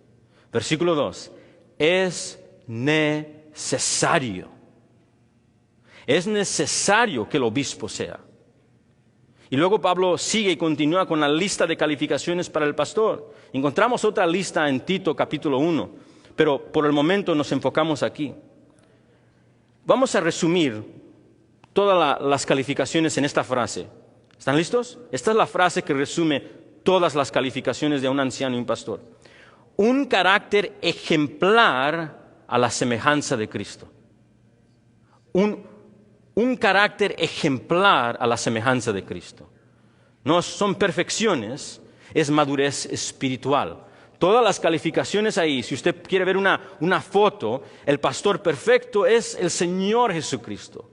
Versículo 2, es necesario. Es necesario que el obispo sea. Y luego Pablo sigue y continúa con la lista de calificaciones para el pastor. Encontramos otra lista en Tito capítulo 1, pero por el momento nos enfocamos aquí. Vamos a resumir todas las calificaciones en esta frase. ¿Están listos? Esta es la frase que resume todas las calificaciones de un anciano y un pastor. Un carácter ejemplar a la semejanza de Cristo. Un carácter ejemplar a la semejanza de Cristo. No son perfecciones, es madurez espiritual. Todas las calificaciones ahí, si usted quiere ver una foto, el pastor perfecto es el Señor Jesucristo.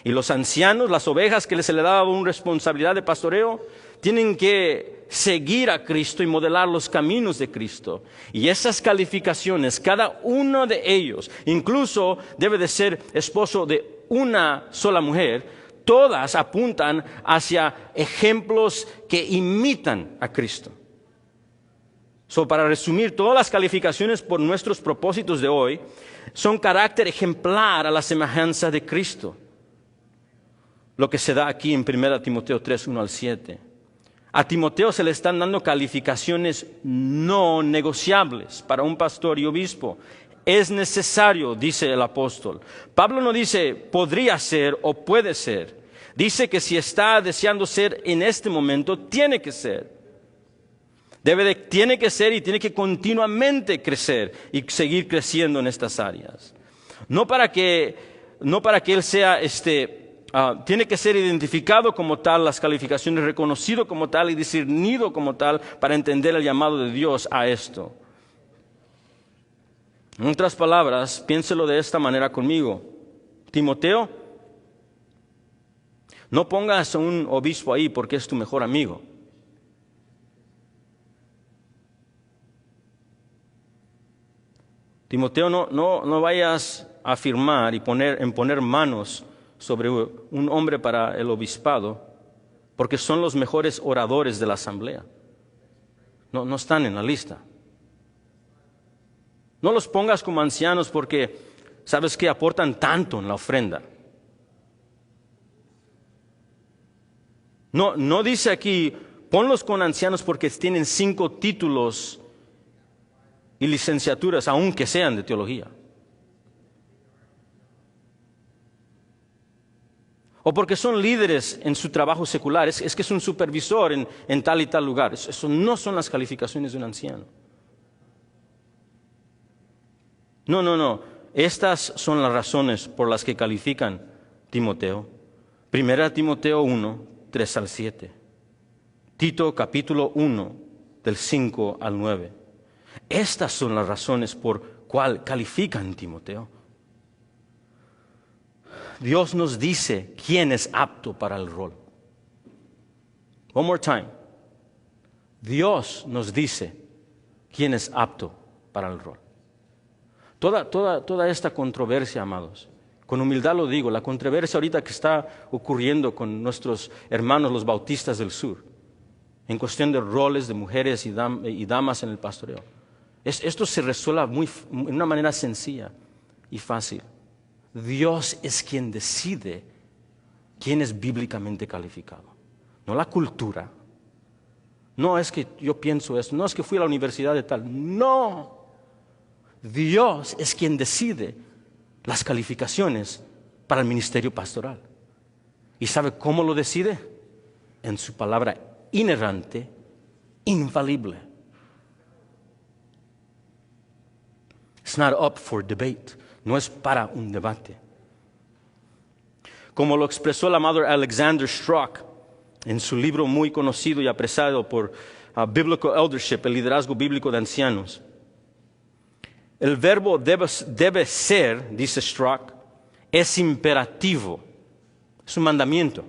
Y los ancianos, las ovejas que se les daba una responsabilidad de pastoreo, tienen que seguir a Cristo y modelar los caminos de Cristo. Y esas calificaciones, cada uno de ellos, incluso debe de ser esposo de una sola mujer, todas apuntan hacia ejemplos que imitan a Cristo. Para resumir, todas las calificaciones por nuestros propósitos de hoy son carácter ejemplar a la semejanza de Cristo. Lo que se da aquí en 1 Timoteo 3, 1 al 7. A Timoteo se le están dando calificaciones no negociables para un pastor y obispo. Es necesario, dice el apóstol. Pablo no dice podría ser o puede ser. Dice que si está deseando ser en este momento, tiene que ser. Tiene que ser y tiene que continuamente crecer y seguir creciendo en estas áreas. No para que él sea, tiene que ser identificado como tal, las calificaciones, reconocido como tal y discernido como tal para entender el llamado de Dios a esto. En otras palabras, piénselo de esta manera conmigo. Timoteo, no pongas a un obispo ahí porque es tu mejor amigo. Timoteo, no vayas a afirmar y poner manos sobre un hombre para el obispado, porque son los mejores oradores de la asamblea. No están en la lista. No los pongas como ancianos porque sabes que aportan tanto en la ofrenda. No dice aquí, ponlos con ancianos porque tienen 5 títulos y licenciaturas, aunque sean de teología. O porque son líderes en su trabajo secular, es que es un supervisor en tal y tal lugar. Eso no son las calificaciones de un anciano. No. Estas son las razones por las que califican Timoteo. Primera Timoteo 1, 3 al 7. Tito capítulo 1, del 5 al 9. Estas son las razones por cual califican Timoteo. Dios nos dice quién es apto para el rol. One more time. Dios nos dice quién es apto para el rol. Toda esta controversia, amados, con humildad lo digo, la controversia ahorita que está ocurriendo con nuestros hermanos los bautistas del sur, en cuestión de roles de mujeres y damas en el pastoreo. Esto se resuelve de una manera sencilla y fácil. Dios es quien decide quién es bíblicamente calificado, no la cultura. No es que yo pienso eso, no es que fui a la universidad de tal, no. Dios es quien decide las calificaciones para el ministerio pastoral. ¿Y sabe cómo lo decide? En su palabra inerrante, infalible. It's not up for debate. No es para un debate. Como lo expresó el amado Alexander Strock en su libro muy conocido y apreciado por Biblical Eldership, el liderazgo bíblico de ancianos. El verbo debe ser, dice Strock, es imperativo, es un mandamiento.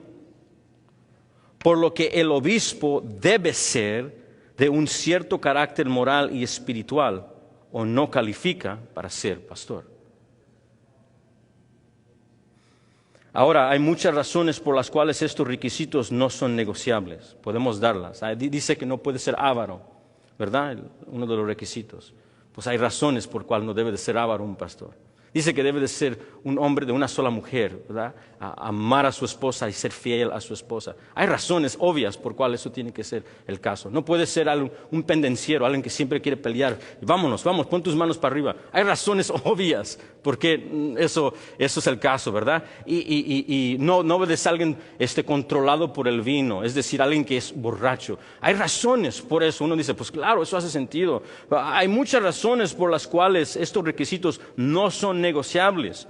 Por lo que el obispo debe ser de un cierto carácter moral y espiritual, o no califica para ser pastor. Ahora, hay muchas razones por las cuales estos requisitos no son negociables. Podemos darlas. Dice que no puede ser avaro, ¿verdad? Uno de los requisitos. Pues hay razones por cuales no debe de ser avaro un pastor. Dice que debe de ser un hombre de una sola mujer, ¿verdad? Amar a su esposa y ser fiel a su esposa. Hay razones obvias por cuales eso tiene que ser el caso. No puede ser un pendenciero, alguien que siempre quiere pelear. Vamos, pon tus manos para arriba. Hay razones obvias por qué eso es el caso, ¿verdad? Y no debe ser alguien controlado por el vino, es decir, alguien que es borracho. Hay razones por eso. Uno dice, pues claro, eso hace sentido. Hay muchas razones por las cuales estos requisitos no son negociables.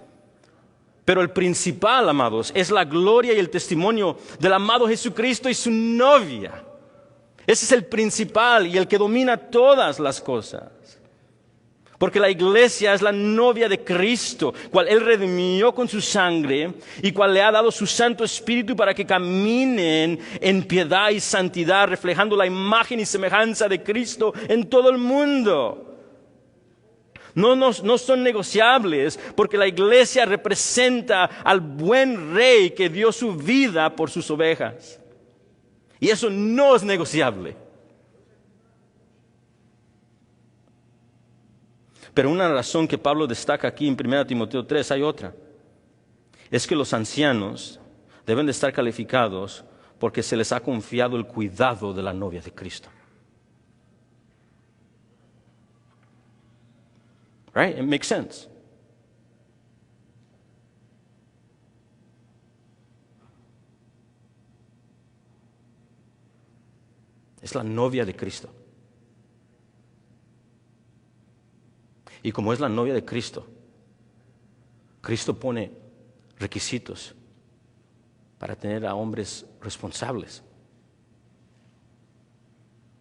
Pero el principal, amados, es la gloria y el testimonio del amado Jesucristo y su novia. Ese es el principal y el que domina todas las cosas. Porque la iglesia es la novia de Cristo, cual Él redimió con su sangre y cual le ha dado su Santo Espíritu para que caminen en piedad y santidad, reflejando la imagen y semejanza de Cristo en todo el mundo. No son negociables porque la iglesia representa al buen rey que dio su vida por sus ovejas. Y eso no es negociable. Pero una razón que Pablo destaca aquí en 1 Timoteo 3, hay otra. Es que los ancianos deben de estar calificados porque se les ha confiado el cuidado de la novia de Cristo. Right? It makes sense. Es la novia de Cristo. Y como es la novia de Cristo, Cristo pone requisitos para tener a hombres responsables,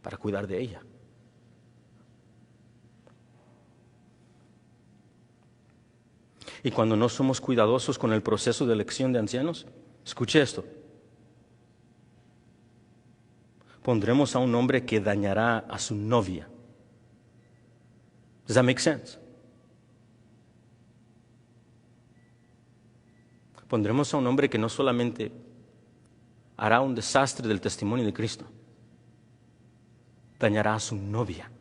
para cuidar de ella. Y cuando no somos cuidadosos con el proceso de elección de ancianos, escuche esto, pondremos a un hombre que dañará a su novia. Does that make sense? Pondremos a un hombre que no solamente hará un desastre del testimonio de Cristo, dañará a su novia.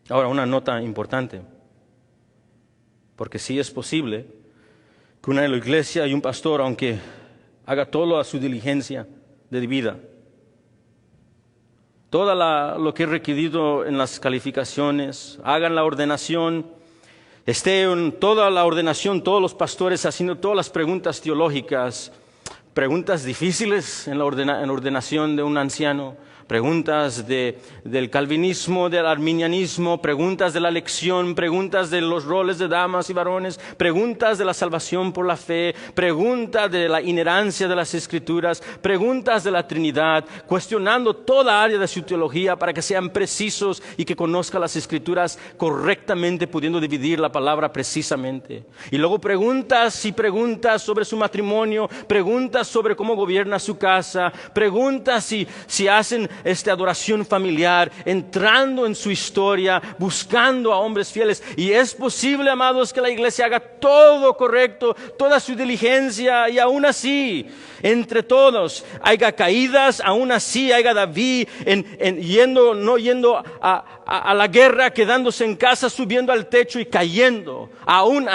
Ahora, una nota importante, porque sí es posible que una iglesia y un pastor, aunque haga todo a su diligencia de vida, lo que es requerido en las calificaciones, hagan la ordenación, esté en toda la ordenación, todos los pastores haciendo todas las preguntas teológicas, preguntas difíciles en la ordenación de un anciano, preguntas del calvinismo, del arminianismo, preguntas de la elección, preguntas de los roles de damas y varones, preguntas de la salvación por la fe, preguntas de la inherencia de las Escrituras, preguntas de la Trinidad, cuestionando toda área de su teología para que sean precisos y que conozcan las Escrituras correctamente, pudiendo dividir la palabra precisamente. Y luego preguntas y preguntas sobre su matrimonio, preguntas sobre cómo gobierna su casa, preguntas si hacen adoración familiar, entrando en su historia, buscando a hombres fieles. Y es posible, amados, que la iglesia haga todo correcto, toda su diligencia, y aún así, entre todos, haya caídas, aún así haya David no yendo a la guerra, quedándose en casa, subiendo al techo y cayendo. Aún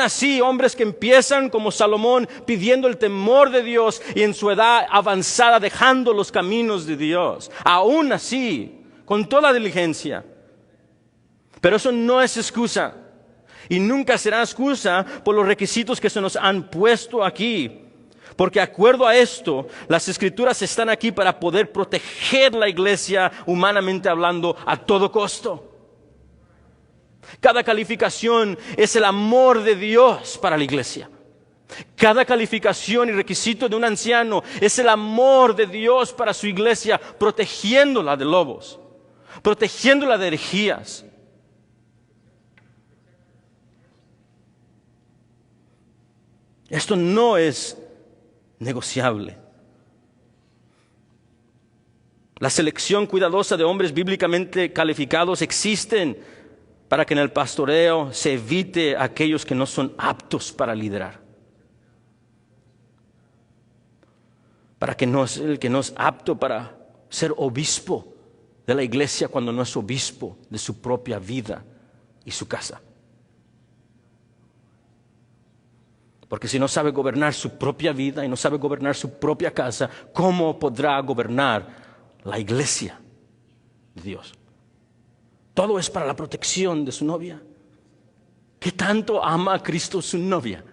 así, hombres que empiezan como Salomón pidiendo el temor de Dios y en su edad avanzada dejando los caminos de Dios. Aún así, con toda diligencia. Pero eso no es excusa. Y nunca será excusa por los requisitos que se nos han puesto aquí. Porque de acuerdo a esto, las Escrituras están aquí para poder proteger la iglesia, humanamente hablando, a todo costo. Cada calificación es el amor de Dios para la iglesia. Cada calificación y requisito de un anciano es el amor de Dios para su iglesia, protegiéndola de lobos, protegiéndola de herejías. Esto no es negociable. La selección cuidadosa de hombres bíblicamente calificados existen para que en el pastoreo se evite a aquellos que no son aptos para liderar. Para que el que no es apto para ser obispo de la iglesia cuando no es obispo de su propia vida y su casa. Porque si no sabe gobernar su propia vida y no sabe gobernar su propia casa, ¿cómo podrá gobernar la iglesia de Dios? Todo es para la protección de su novia. ¿Qué tanto ama a Cristo su novia?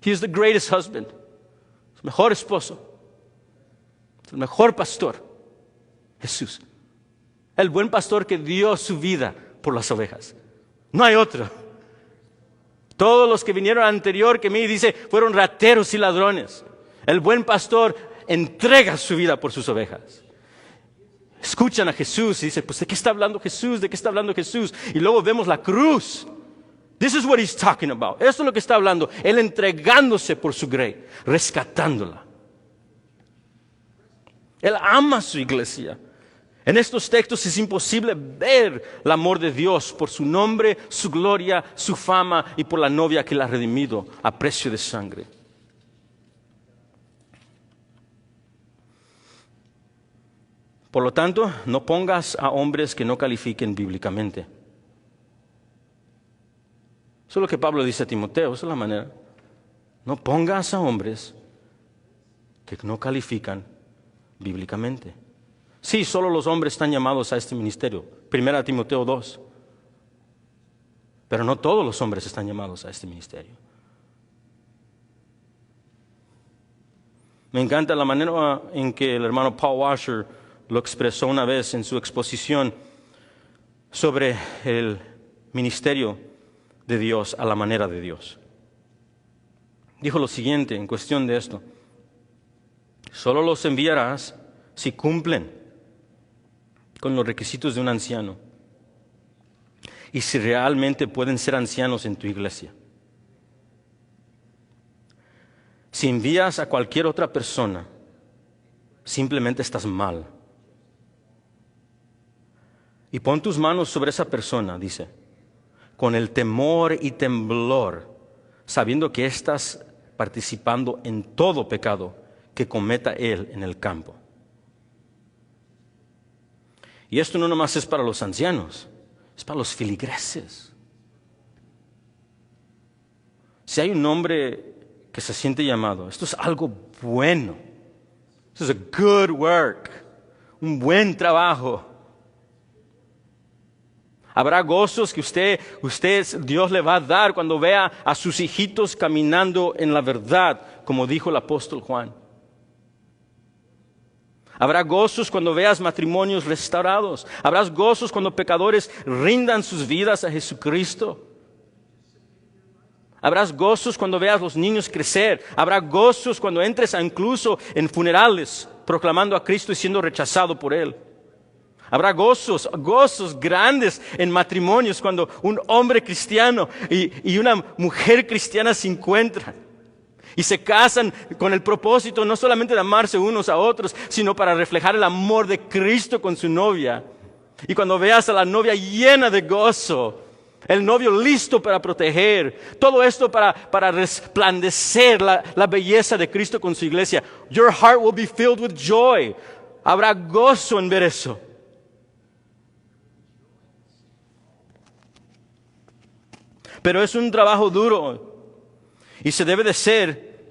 He is the greatest husband. Es el mejor esposo. Es el mejor pastor. Jesús. El buen pastor que dio su vida por las ovejas. No hay otro. Todos los que vinieron anterior que mí, dice, fueron rateros y ladrones. El buen pastor entrega su vida por sus ovejas. Escuchan a Jesús y dicen, pues ¿de qué está hablando Jesús? ¿De qué está hablando Jesús? Y luego vemos la cruz. This is what he's talking about. Esto es lo que está hablando. Él entregándose por su grey, rescatándola. Él ama a su iglesia. En estos textos es imposible ver el amor de Dios por su nombre, su gloria, su fama y por la novia que la ha redimido a precio de sangre. Por lo tanto, no pongas a hombres que no califiquen bíblicamente. Eso es lo que Pablo dice a Timoteo, esa es la manera. No pongas a hombres que no califican bíblicamente. Sí, solo los hombres están llamados a este ministerio. 1 Timoteo 2. Pero no todos los hombres están llamados a este ministerio. Me encanta la manera en que el hermano Paul Washer lo expresó una vez en su exposición sobre el ministerio de Dios a la manera de Dios. Dijo lo siguiente en cuestión de esto: solo los enviarás si cumplen con los requisitos de un anciano y si realmente pueden ser ancianos en tu iglesia. Si envías a cualquier otra persona, simplemente estás mal. Y pon tus manos sobre esa persona, dice, con el temor y temblor, sabiendo que estás participando en todo pecado que cometa él en el campo. Y esto no nomás es para los ancianos, es para los feligreses. Si hay un hombre que se siente llamado, esto es algo bueno. Esto es a good work, un buen trabajo. Habrá gozos que Dios le va a dar cuando vea a sus hijitos caminando en la verdad, como dijo el apóstol Juan. Habrá gozos cuando veas matrimonios restaurados. Habrá gozos cuando pecadores rindan sus vidas a Jesucristo. Habrá gozos cuando veas los niños crecer. Habrá gozos cuando entres incluso en funerales proclamando a Cristo y siendo rechazado por Él. Habrá gozos grandes en matrimonios cuando un hombre cristiano y una mujer cristiana se encuentran y se casan con el propósito no solamente de amarse unos a otros, sino para reflejar el amor de Cristo con su novia. Y cuando veas a la novia llena de gozo, el novio listo para proteger, todo esto para resplandecer la belleza de Cristo con su iglesia. Your heart will be filled with joy. Habrá gozo en ver eso. Pero es un trabajo duro y se debe de ser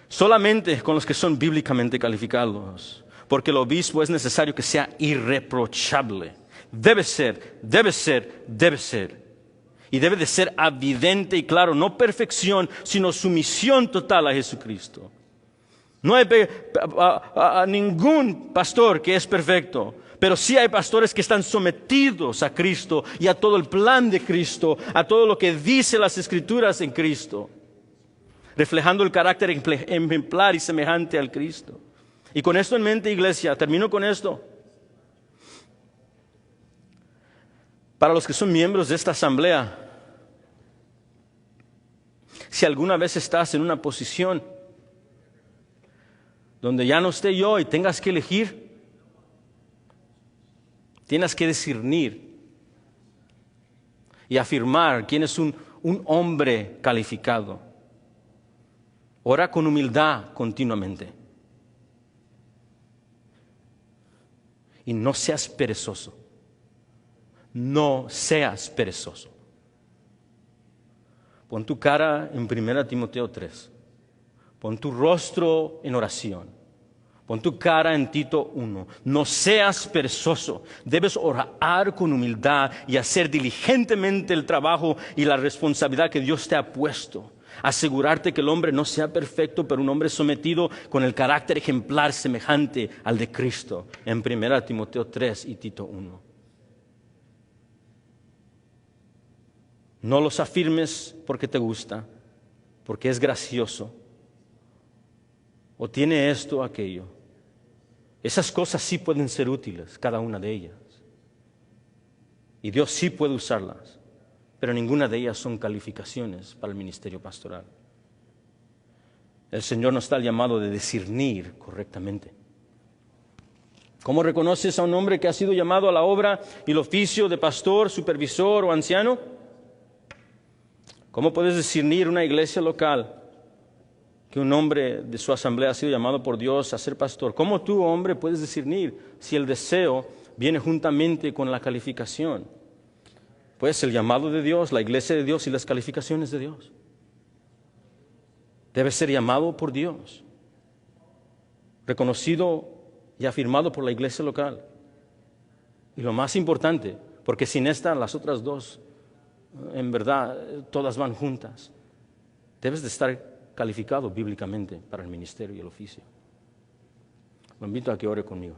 solamente con los que son bíblicamente calificados, porque el obispo es necesario que sea irreprochable. Debe ser. Y debe de ser evidente y claro, no perfección, sino sumisión total a Jesucristo. No hay a ningún pastor que es perfecto, pero sí hay pastores que están sometidos a Cristo y a todo el plan de Cristo, a todo lo que dice las Escrituras en Cristo, reflejando el carácter ejemplar y semejante al Cristo. Y con esto en mente, iglesia, termino con esto. Para los que son miembros de esta asamblea, si alguna vez estás en una posición donde ya no esté yo y tengas que elegir, tienes que discernir y afirmar quién es un hombre calificado. Ora con humildad continuamente. Y no seas perezoso. No seas perezoso. Pon tu cara en 1 Timoteo 3. Pon tu rostro en oración. Pon tu cara en Tito 1. No seas perezoso. Debes orar con humildad y hacer diligentemente el trabajo y la responsabilidad que Dios te ha puesto. Asegurarte que el hombre no sea perfecto, pero un hombre sometido con el carácter ejemplar semejante al de Cristo. En 1 Timoteo 3 y Tito 1. No los afirmes porque te gusta, porque es gracioso, o tiene esto o aquello. Esas cosas sí pueden ser útiles, cada una de ellas. Y Dios sí puede usarlas, pero ninguna de ellas son calificaciones para el ministerio pastoral. El Señor nos está llamado de discernir correctamente. ¿Cómo reconoces a un hombre que ha sido llamado a la obra y el oficio de pastor, supervisor o anciano? ¿Cómo puedes discernir una iglesia local que un hombre de su asamblea ha sido llamado por Dios a ser pastor? ¿Cómo tú, hombre, puedes discernir si el deseo viene juntamente con la calificación? Pues el llamado de Dios, la iglesia de Dios y las calificaciones de Dios. Debe ser llamado por Dios, reconocido y afirmado por la iglesia local. Y lo más importante, porque sin esta, las otras dos, en verdad, todas van juntas. Debes de estar calificado bíblicamente para el ministerio y el oficio. Lo invito a que ore conmigo.